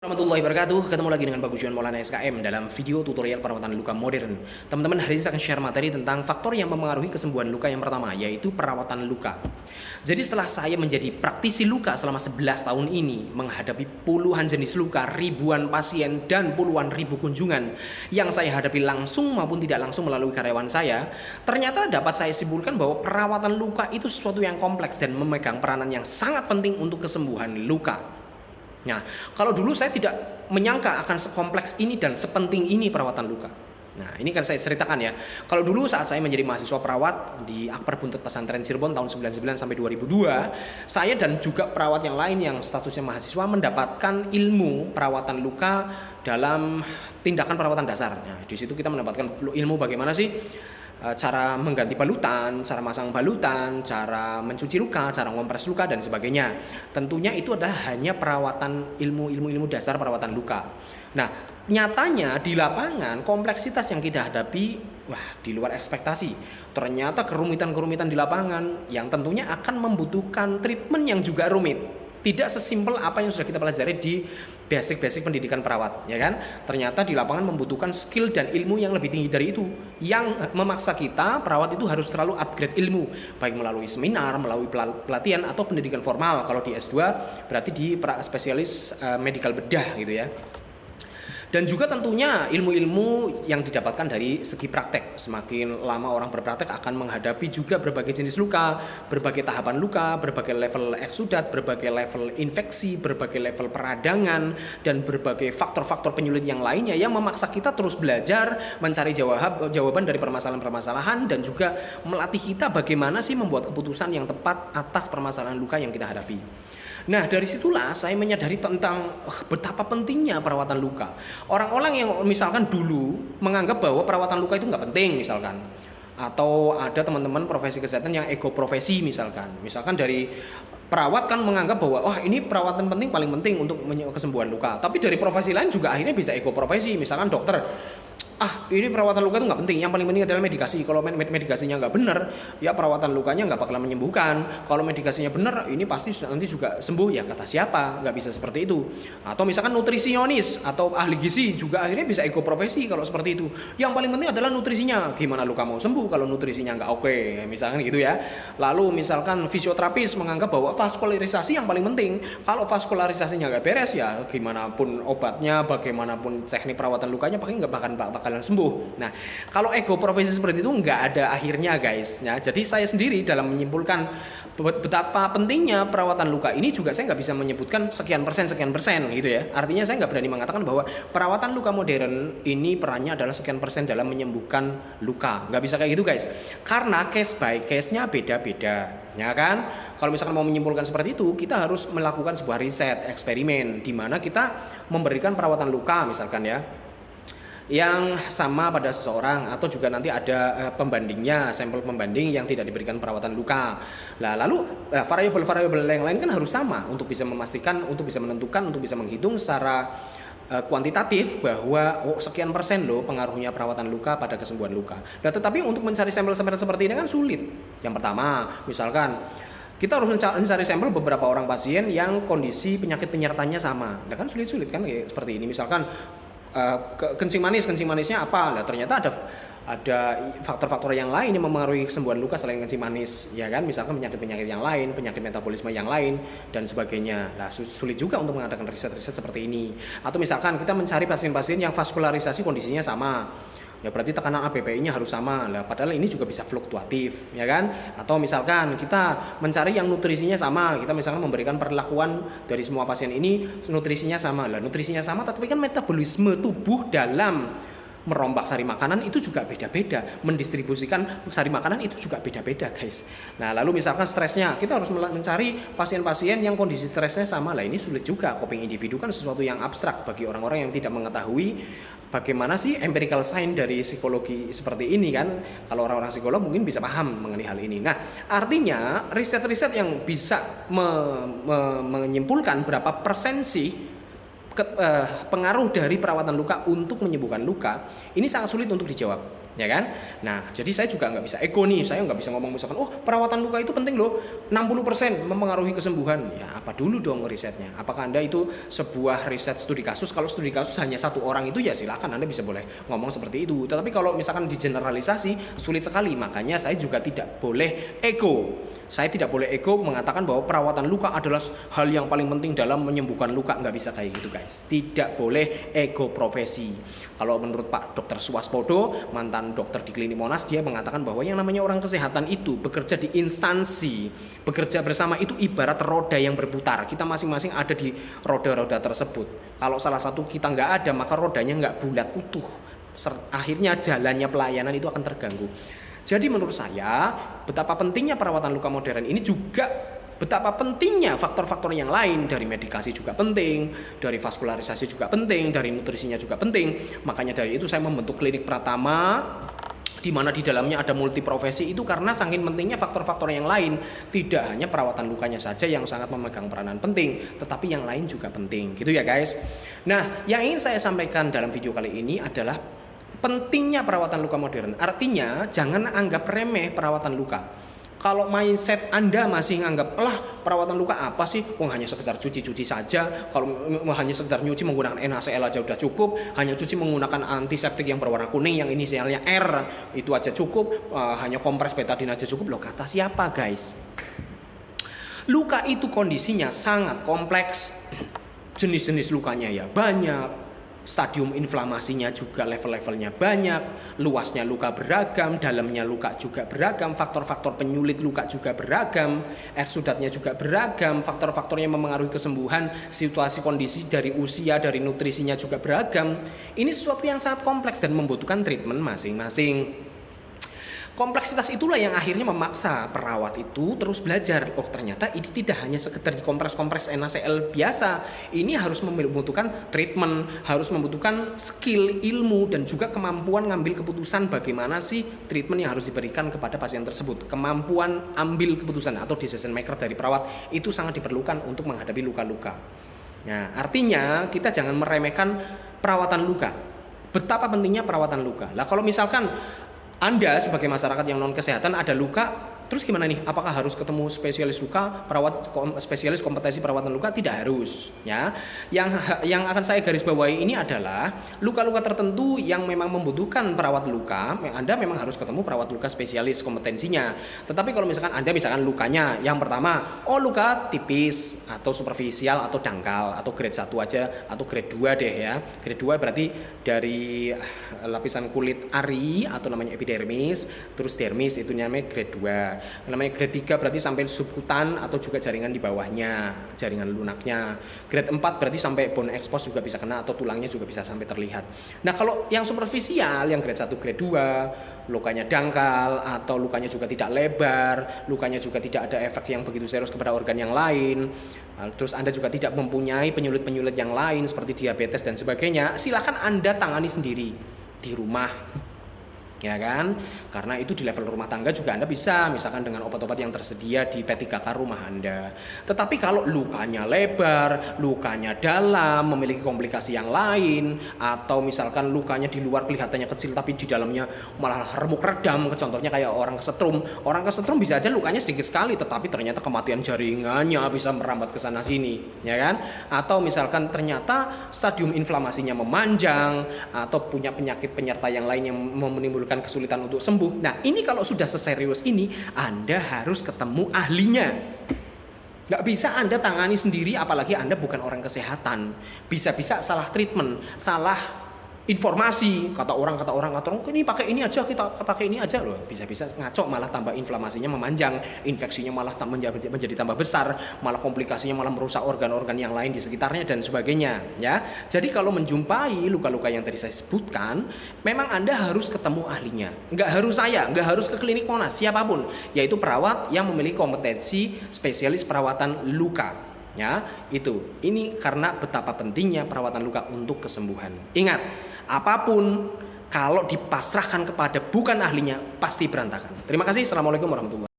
Warahmatullahi wabarakatuh. Ketemu lagi dengan Bagus Juan Maulana SKM dalam video tutorial perawatan luka modern. Teman-teman, hari ini saya akan share materi tentang faktor yang mempengaruhi kesembuhan luka yang pertama, yaitu perawatan luka. Jadi setelah saya menjadi praktisi luka selama 11 tahun ini, menghadapi puluhan jenis luka, ribuan pasien, dan puluhan ribu kunjungan yang saya hadapi langsung maupun tidak langsung melalui karyawan saya, ternyata dapat saya simpulkan bahwa perawatan luka itu sesuatu yang kompleks dan memegang peranan yang sangat penting untuk kesembuhan luka. Nah, kalau dulu saya tidak menyangka akan sekompleks ini dan sepenting ini perawatan luka. Nah, ini kan saya ceritakan ya. Kalau dulu saat saya menjadi mahasiswa perawat di Akper Buntut Pesantren Cirebon tahun 99 sampai 2002, saya dan juga perawat yang lain yang statusnya mahasiswa mendapatkan ilmu perawatan luka dalam tindakan perawatan dasar. Nah, di situ kita mendapatkan ilmu bagaimana sih cara mengganti balutan, cara masang balutan, cara mencuci luka, cara ngompres luka, dan sebagainya. Tentunya itu adalah hanya perawatan ilmu dasar perawatan luka. Nah, nyatanya di lapangan kompleksitas yang kita hadapi, wah, di luar ekspektasi. Ternyata kerumitan-kerumitan di lapangan yang tentunya akan membutuhkan treatment yang juga rumit. Tidak sesimpel apa yang sudah kita pelajari di basic pendidikan perawat, ya kan? Ternyata di lapangan membutuhkan skill dan ilmu yang lebih tinggi dari itu, yang memaksa kita perawat itu harus selalu upgrade ilmu, baik melalui seminar, melalui pelatihan atau pendidikan formal. Kalau di S2 berarti di spesialis medical bedah gitu ya. Dan juga tentunya ilmu-ilmu yang didapatkan dari segi praktek. Semakin lama orang berpraktek akan menghadapi juga berbagai jenis luka, berbagai tahapan luka, berbagai level eksudat, berbagai level infeksi, berbagai level peradangan, dan berbagai faktor-faktor penyulit yang lainnya yang memaksa kita terus belajar, mencari jawaban dari permasalahan-permasalahan, dan juga melatih kita bagaimana sih membuat keputusan yang tepat atas permasalahan luka yang kita hadapi. Nah, dari situlah saya menyadari tentang betapa pentingnya perawatan luka. Orang-orang yang misalkan dulu menganggap bahwa perawatan luka itu nggak penting misalkan. Atau ada teman-teman profesi kesehatan yang ego profesi misalkan dari perawat kan menganggap bahwa wah ini perawatan paling penting untuk kesembuhan luka. Tapi dari profesi lain juga akhirnya bisa ego profesi, misalkan dokter. Ini perawatan luka itu nggak penting, yang paling penting adalah medikasi. Kalau medikasinya nggak benar, ya perawatan lukanya nggak bakalan menyembuhkan. Kalau medikasinya benar, ini pasti nanti juga sembuh. Ya kata siapa? Nggak bisa seperti itu. Atau misalkan nutrisionis atau ahli gizi juga akhirnya bisa ego profesi kalau seperti itu. Yang paling penting adalah nutrisinya. Gimana luka mau sembuh kalau nutrisinya nggak oke, misalkan gitu ya. Lalu misalkan fisioterapis menganggap bahwa vaskularisasi yang paling penting. Kalau vaskularisasinya nggak beres, ya gimana pun obatnya, bagaimanapun teknik perawatan lukanya, pakai nggak bakalan sembuh. Nah, kalau ego profesi seperti itu nggak ada akhirnya, guys. Ya, jadi saya sendiri dalam menyimpulkan betapa pentingnya perawatan luka ini juga saya nggak bisa menyebutkan sekian persen gitu ya. Artinya saya nggak berani mengatakan bahwa perawatan luka modern ini perannya adalah sekian persen dalam menyembuhkan luka. Nggak bisa kayak gitu, guys. Karena case by case-nya beda-beda. Ya kan? Kalau misalkan mau menyimpulkan seperti itu, kita harus melakukan sebuah riset, eksperimen, di mana kita memberikan perawatan luka misalkan ya, yang sama pada seseorang, atau juga nanti ada pembandingnya, sampel pembanding yang tidak diberikan perawatan luka. Nah, lalu variabel-variabel yang lain kan harus sama untuk bisa memastikan, untuk bisa menentukan, untuk bisa menghitung secara kuantitatif bahwa sekian persen loh pengaruhnya perawatan luka pada kesembuhan luka. Nah, tetapi untuk mencari sampel-sampel seperti ini kan sulit. Yang pertama, misalkan kita harus mencari sampel beberapa orang pasien yang kondisi penyakit penyertanya sama. Nah, kan sulit-sulit kan kayak seperti ini. Misalkan kencing manisnya apa? Nah, ternyata ada faktor-faktor yang lain yang mempengaruhi kesembuhan luka selain kencing manis, ya kan? Misalkan penyakit-penyakit yang lain, penyakit metabolisme yang lain, dan sebagainya. Nah, sulit juga untuk mengadakan riset-riset seperti ini. Atau misalkan kita mencari pasien-pasien yang vaskularisasi kondisinya sama, ya berarti tekanan ABPI-nya harus sama. Lah, padahal ini juga bisa fluktuatif, ya kan? Atau misalkan kita mencari yang nutrisinya sama, kita misalkan memberikan perlakuan dari semua pasien ini nutrisinya sama. Lah, nutrisinya sama tapi kan metabolisme tubuh dalam merombak sari makanan itu juga beda-beda, mendistribusikan sari makanan itu juga beda-beda, guys. Nah, lalu misalkan stresnya, kita harus mencari pasien-pasien yang kondisi stresnya sama. Lah, ini sulit juga. Coping individu kan sesuatu yang abstrak bagi orang-orang yang tidak mengetahui bagaimana sih empirical science dari psikologi seperti ini kan. Kalau orang-orang psikolog mungkin bisa paham mengenai hal ini. Nah, artinya riset-riset yang bisa menyimpulkan berapa persen sih pengaruh dari perawatan luka untuk menyembuhkan luka, ini sangat sulit untuk dijawab. ya kan? Nah, jadi saya juga nggak bisa ego nih, saya nggak bisa ngomong misalkan, oh perawatan luka itu penting loh, 60% mempengaruhi kesembuhan. Ya apa dulu dong risetnya? Apakah Anda itu sebuah riset studi kasus? Kalau studi kasus hanya satu orang itu ya silakan Anda bisa boleh ngomong seperti itu. Tetapi kalau misalkan digeneralisasi sulit sekali, makanya saya juga tidak boleh ego. Saya tidak boleh ego mengatakan bahwa perawatan luka adalah hal yang paling penting dalam menyembuhkan luka. Nggak bisa kayak gitu guys. Tidak boleh ego profesi. Kalau menurut Pak Dr. Suwaspodo, mantan dokter di Klinik Monas, dia mengatakan bahwa yang namanya orang kesehatan itu bekerja di instansi, bekerja bersama itu ibarat roda yang berputar. Kita masing-masing ada di roda-roda tersebut. Kalau salah satu kita nggak ada, maka rodanya nggak bulat utuh. Akhirnya jalannya pelayanan itu akan terganggu. Jadi menurut saya betapa pentingnya perawatan luka modern ini juga betapa pentingnya faktor-faktor yang lain, dari medikasi juga penting, dari vaskularisasi juga penting, dari nutrisinya juga penting. Makanya dari itu saya membentuk klinik Pratama di mana di dalamnya ada multiprofesi itu karena saking pentingnya faktor-faktor yang lain. Tidak hanya perawatan lukanya saja yang sangat memegang peranan penting, tetapi yang lain juga penting. Gitu ya guys. Nah, yang ingin saya sampaikan dalam video kali ini adalah pentingnya perawatan luka modern. Artinya jangan anggap remeh perawatan luka. Kalau mindset Anda masih nganggap, lah perawatan luka apa sih? Hanya sekedar cuci-cuci saja. Kalau hanya sekedar nyuci menggunakan NaCl aja udah cukup. Hanya cuci menggunakan antiseptik yang berwarna kuning yang inisialnya R itu aja cukup. Hanya kompres betadine aja cukup. Loh, kata siapa guys? Luka itu kondisinya sangat kompleks. Jenis-jenis lukanya ya banyak. Stadium inflamasinya juga level-levelnya banyak, luasnya luka beragam, dalamnya luka juga beragam, faktor-faktor penyulit luka juga beragam, eksudatnya juga beragam, faktor-faktor yang memengaruhi kesembuhan, situasi kondisi dari usia, dari nutrisinya juga beragam. Ini sesuatu yang sangat kompleks dan membutuhkan treatment masing-masing. Kompleksitas itulah yang akhirnya memaksa perawat itu terus belajar. Oh, ternyata ini tidak hanya sekedar dikompres-kompres NaCl biasa. Ini harus membutuhkan treatment, harus membutuhkan skill, ilmu, dan juga kemampuan ngambil keputusan bagaimana sih treatment yang harus diberikan kepada pasien tersebut. Kemampuan ambil keputusan atau decision maker dari perawat itu sangat diperlukan untuk menghadapi luka-luka. Nah, artinya kita jangan meremehkan perawatan luka. Betapa pentingnya perawatan luka. Lah kalau misalkan Anda sebagai masyarakat yang non kesehatan ada luka, terus gimana nih? Apakah harus ketemu spesialis luka, spesialis kompetensi perawatan luka? Tidak harus, ya. Yang akan saya garis bawahi ini adalah luka-luka tertentu yang memang membutuhkan perawat luka. Anda memang harus ketemu perawat luka spesialis kompetensinya. Tetapi kalau misalkan Anda lukanya yang pertama, luka tipis atau superficial atau dangkal atau grade 1 aja atau grade 2 deh ya. Grade 2 berarti dari lapisan kulit ari atau namanya epidermis, terus dermis itu namanya grade 2. Namanya grade 3 berarti sampai subkutan atau juga jaringan di bawahnya, jaringan lunaknya. Grade 4 berarti sampai bone expose juga bisa kena atau tulangnya juga bisa sampai terlihat. Nah, kalau yang superficial, yang grade 1, grade 2, lukanya dangkal atau lukanya juga tidak lebar, lukanya juga tidak ada efek yang begitu serius kepada organ yang lain. Terus Anda juga tidak mempunyai penyulit-penyulit yang lain seperti diabetes dan sebagainya, silakan Anda tangani sendiri di rumah. Ya kan? Karena itu di level rumah tangga juga Anda bisa, misalkan dengan obat-obat yang tersedia di P3K rumah Anda. Tetapi kalau lukanya lebar, lukanya dalam, memiliki komplikasi yang lain, atau misalkan lukanya di luar kelihatannya kecil tapi di dalamnya malah remuk redam, contohnya kayak orang kesetrum. Orang kesetrum bisa aja lukanya sedikit sekali, tetapi ternyata kematian jaringannya bisa merambat ke sana sini, ya kan? Atau misalkan ternyata stadium inflamasinya memanjang, atau punya penyakit penyerta yang lain yang menimbulkan kesulitan untuk sembuh. Nah, ini kalau sudah seserius ini, Anda harus ketemu ahlinya. Nggak bisa Anda tangani sendiri, apalagi Anda bukan orang kesehatan. Bisa-bisa salah treatment, salah informasi, kata orang ini pakai ini aja, kita pakai ini aja loh. Bisa-bisa ngaco, malah tambah inflamasinya memanjang, infeksinya malah menjadi tambah besar, malah komplikasinya malah merusak organ-organ yang lain di sekitarnya dan sebagainya, ya. Jadi kalau menjumpai luka-luka yang tadi saya sebutkan, memang Anda harus ketemu ahlinya. Nggak harus saya, nggak harus ke klinik Monas, siapapun, yaitu perawat yang memiliki kompetensi spesialis perawatan luka. Ya, itu. Ini karena betapa pentingnya perawatan luka untuk kesembuhan. Ingat, apapun kalau dipasrahkan kepada bukan ahlinya pasti berantakan. Terima kasih. Assalamualaikum warahmatullahi wabarakatuh.